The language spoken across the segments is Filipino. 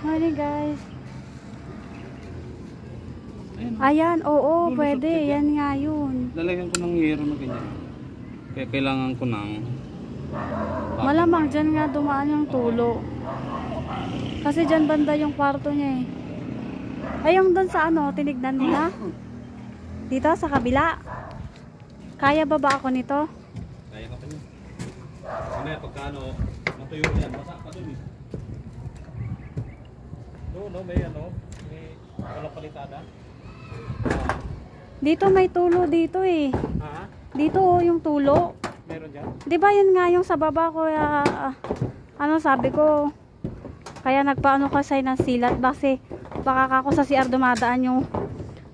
Morning guys. Ayan, oo, pwede. Yan nga yun. Lalagyan ko ng yero na ganyan. Kaya kailangan ko ng... Malamang dyan nga dumaan yung tulo. Kasi dyan banda yung kwarto niya eh. Ay, yung doon sa ano, tinignan mo na? Dito, sa kabila. Kaya ba ako nito? Kaya ka pa niya. Mamaya pagkano, matuyo yan. Basa ka dun eh. No, may ano, may walang palitada. Dito may tulo dito eh. Ha? Dito oh, yung tulo. Meron dyan? Di ba yun nga yung sa baba ko, ano sabi ko, kaya nagpaano kasi ng silat kasi baka ako sa CR dumadaan yung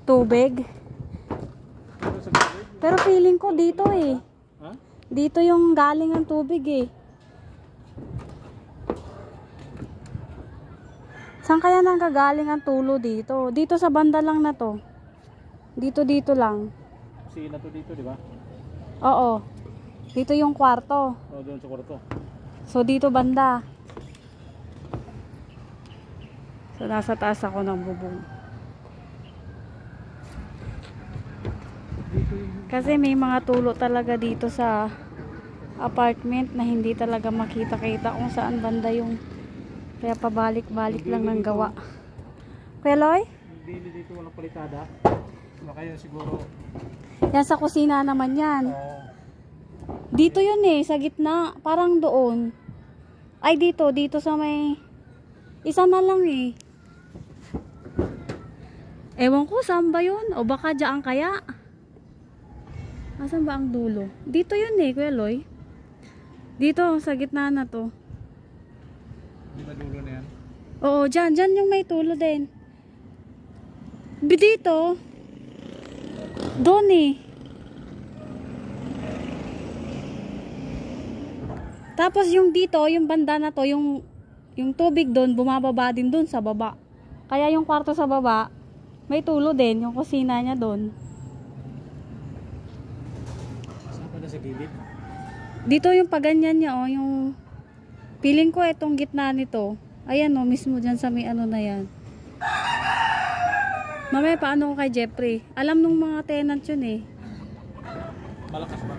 tubig. Pero feeling ko dito eh. Ha? Dito yung galing ang tubig eh. Saan kaya nanggagaling ang tulo dito? Dito sa banda lang na to. Dito lang. Kusina to dito, di ba? Oo. Dito yung kwarto. O, doon sa kwarto. So dito banda. So nasa taas ako ng bubong. Kasi may mga tulo talaga dito sa apartment na hindi talaga makita-kita kung saan banda yung, kaya pabalik-balik lang ng gawa. Kuya Loy? Hindi dito walang palitada. Kaya siguro... Yan sa kusina naman yan. Dito yun eh, sa gitna. Parang doon. Ay dito sa may... Isa na lang eh. Ewan ko saan ba yun? O baka dyan kaya? Asan ba ang dulo? Dito yun eh, Kuya Loy. Dito, sa gitna na to. Di ba dulo na yan? Oo, dyan yung may tulo din. Dito. Doon eh. Tapos yung dito, yung banda na to, yung tubig doon, bumababa din doon sa baba. Kaya yung kwarto sa baba, may tulo din, yung kusina niya doon. Saan pa na sa gilid? Dito yung paganyan niya, oh, yung feeling ko itong gitna nito. Ayan, oh, mismo dyan sa may ano na yan. Mamaya paano ko kay Jeffrey? Alam nung mga tenant yun eh. Malakas ba?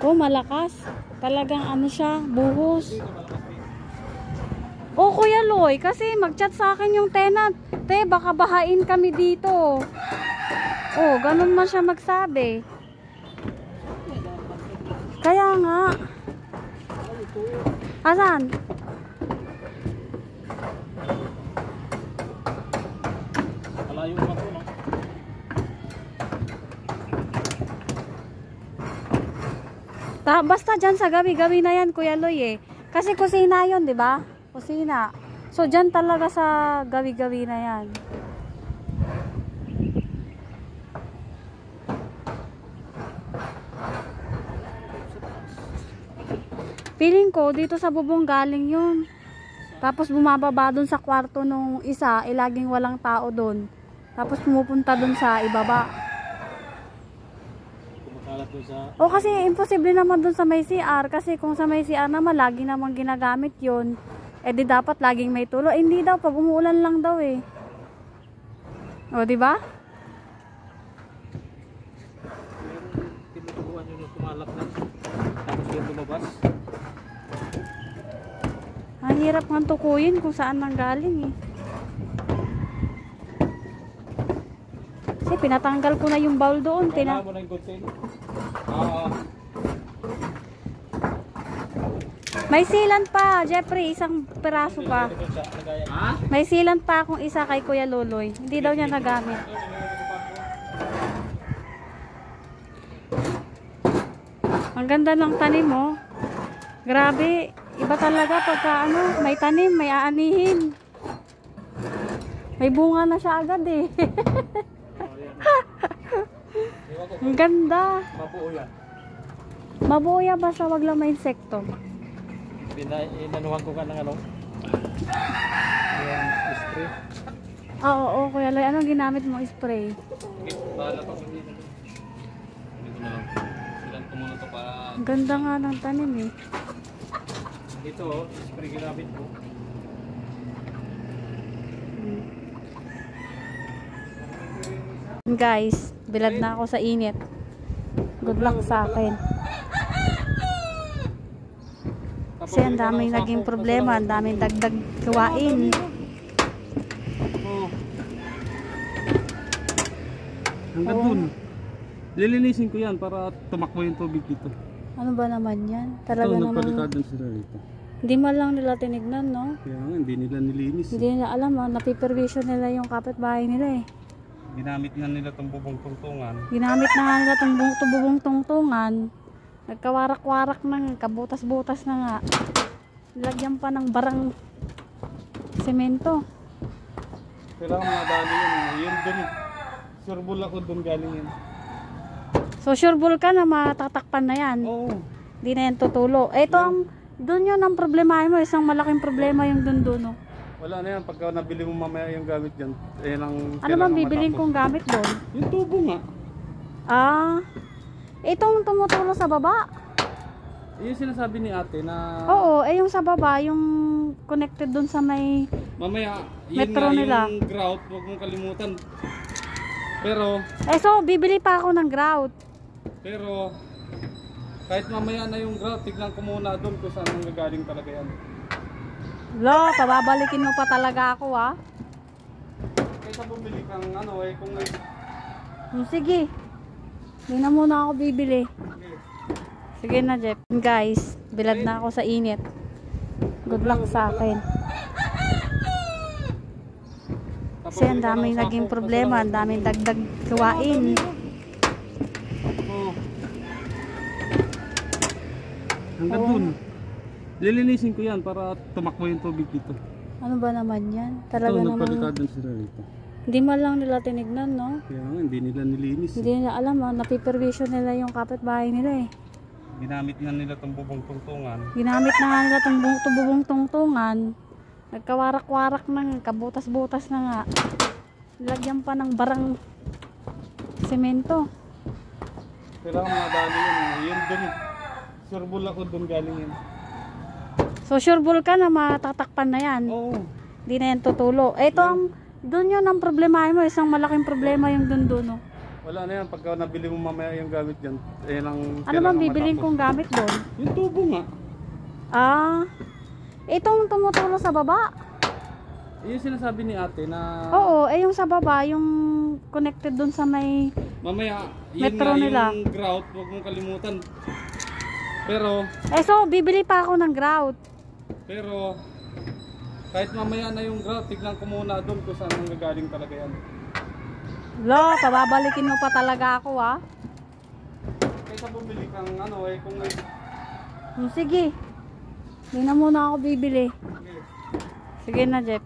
Oh, malakas. Talagang ano siya, buhos. Oh, Kuya Loy, kasi mag-chat sa akin yung tenant. Te, baka bahain kami dito. Oh, ganun man siya magsabi. Kaya nga. Asan? Malayo naman po, no? Basta dyan sa gabi-gabi na yan, Kuya Loy eh. Kasi kusina yun, di ba? Kusina. So, dyan talaga sa gabi-gabi na yan. Feeling ko, dito sa bubong galing yun. Tapos bumababa dun sa kwarto nung isa, laging walang tao dun. Tapos pumupunta dun sa ibaba. Kumakalat dun sa... O kasi imposible naman dun sa may CR. Kasi kung sa may CR naman, lagi namang ginagamit yun. Eh di dapat laging may tulo. Eh, hindi daw, pag umuulan lang daw eh. O, diba? Tinutubuan yun yung kumalak na. Tapos yung lumabas. Ang hirap nga tukuyin kung saan nanggaling eh. Kasi pinatanggal ko na yung bowl doon. Kailangan mo na yung contain. May sealant pa, Jeffrey. Isang peraso pa. Ha? May sealant pa akong isa kay Kuya Loloy. Hindi daw niya nagamit. Ang ganda ng tanim mo. Grabe. Iba talaga pagka ano, may tanim, may aanihin. May bunga na siya agad eh. Ang ganda. Mabuo yan. Mabuo yan basta wag lang may insekto. Inanuhan ko ka ng ano? Yung spray. Oo, Kuya Loy. Anong ginamit mo spray? Bahala pa hindi na. Hindi ko na lang. Silan ko muna ito para... Ang ganda nga ng tanim eh. Ito, spray ginamit ko. Guys, bilad na ako sa init. Good luck sa akin. Kasi ang daming naging problema, ang daming dagdag gawain. Hanggang dun. Lilinisin ko yan para tumakbo yung tubig dito. Ano ba naman yan? Talaga Ito, naman. nagpalikadan sila rito. Hindi man lang nila tinignan, no? Kaya nga, hindi nila nilinis. Hindi nila alam, napipervision nila yung kapitbahay nila eh. Ginamit na nila itong bubong tungtungan. Ginamit na nga nila itong bubong tungtungan. Nagkawarak-warak na, kabutas-butas na nga. Lagyan pa ng barang semento. Kailangan mga dali yun. Yun dun. Surbol ako dun galing yun. So sureball ka na matatakpan na yan. Oo. Hindi na yan tutulo. Ito ang, dun yun ang problema mo. Isang malaking problema yung dun. No? Wala na yan. Pagka nabili mo mamaya yung gamit dyan. Ano bang bibilin kong gamit doon? Yung tubo nga. Itong tumutulo sa baba. Yung sinasabi ni ate na... Oo, yung sa baba, yung connected doon sa may... Mamaya, yun metro nga nila. yung grout. Huwag mong kalimutan. Pero... so bibili pa ako ng grout. Pero... Kahit mamaya na yung grout, tignan ko muna doon kung saan nanggagaling talaga yan. Pababalikin mo pa talaga ako Kaysa bumili kang kung may... Sige. Hindi na muna ako bibili. Sige na, Jeff. Guys, bilad na ako sa init. Good luck sa akin. Kasi ang daming naging problema, ang daming dagdag gawain. Hanggang dun. Lilinisin ko yan para tumakbo yung tubig dito. Ano ba naman yan? Talaga Ito, naman. nagpalikadan sila rito. Hindi man lang nila tinignan, no? Kaya nga, hindi nila nilinis. Hindi nila alam, napipervision nila yung kapitbahay nila eh. Ginamit na nila itong bubong tungtungan. Ginamit na nga nila itong bubong tungtungan. Nagkawarak-warak na, kabutas-butas na nga. Lagyan pa ng barang semento. Kailangan mga dali yun. Yun dun. Surbol ako dun galing yun. So sureball ka na matatakpan na yan. Oo. Hindi na yan tutulo. Ito ang, dun yun ang problema mo. Isang malaking problema yung dun. No? Wala na yan. Pagka nabili mo mamaya yung gamit dyan. Ano bang bibilin kong gamit doon? Yung tubo nga. Itong tumutulo sa baba. Yung sinasabi ni ate na... Oo, yung sa baba, yung connected doon sa may... Mamaya, yun metro nga nila. yung grout. Huwag mong kalimutan. Pero... so bibili pa ako ng grout. Pero... Kahit mamaya na yung grout, tignan ko muna doon kung saan nanggagaling talaga yan. Pababalikin mo pa talaga ako Kaysa bumili kang kung may... Sige. Hindi na muna ako bibili. Sige na, Jeff.